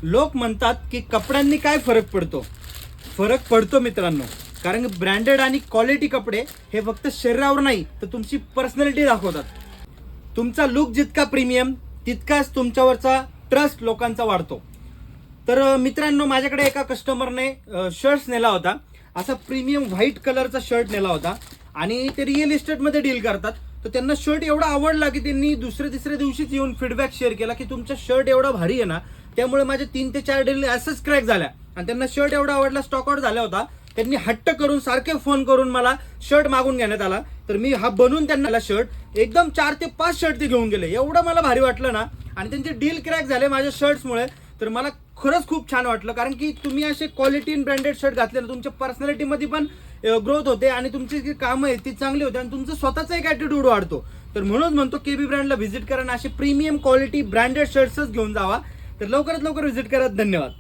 लोक म्हणतात की कपड्यांनी काय फरक पडतो. फरक पडतो मित्रांनो, कारण ब्रँडेड आणि क्वालिटी कपडे हे फक्त शरीरावर नाही तर तुमची पर्सनॅलिटी दाखवतात. तुमचा लुक जितका प्रीमियम तितकाच तुमच्यावरचा ट्रस्ट लोकांचा वाढतो. तर मित्रांनो, माझ्याकडे एका कस्टमरने शर्ट्स नेला होता. असा प्रीमियम व्हाईट कलरचा शर्ट नेला होता आणि ते रिअल इस्टेटमध्ये डील करतात. तर त्यांना शर्ट एवढा आवडला की त्यांनी दुसऱ्या तिसऱ्या दिवशीच येऊन फीडबॅक शेअर केला की तुमचा शर्ट एवढा भारी आहे ना, त्यामुळे माझे 3 ते 4 डील असंच क्रॅक झाल्या. आणि त्यांना शर्ट एवढा आवडला, स्टॉक आउट झाला होता. त्यांनी हट्ट करून सारखे फोन करून मला शर्ट मागून घेण्यात आला. तर मी हा बनवून त्यांना शर्ट एकदम 4 ते 5 शर्ट ते घेऊन गेले. एवढं मला भारी वाटलं ना, आणि त्यांचे डील क्रॅक झाले माझ्या शर्ट्समुळे. तर मला खरंच खूप छान वाटलं, कारण की तुम्ही असे क्वालिटी इन ब्रँडेड शर्ट घातले ना, तुमच्या पर्सनॅलिटीमध्ये पण ग्रोथ होते आणि तुमची जी कामं आहेत ती चांगली होते आणि तुमचं स्वतःचा एक ॲटिट्यूड वाढतो. तर म्हणून म्हणतो केबी ब्रँडला व्हिजिट करा आणि असे प्रीमियम क्वालिटी ब्रँडेड शर्ट्सच घेऊन जावा. तर लवकरात लवकर व्हिजिट करा. धन्यवाद.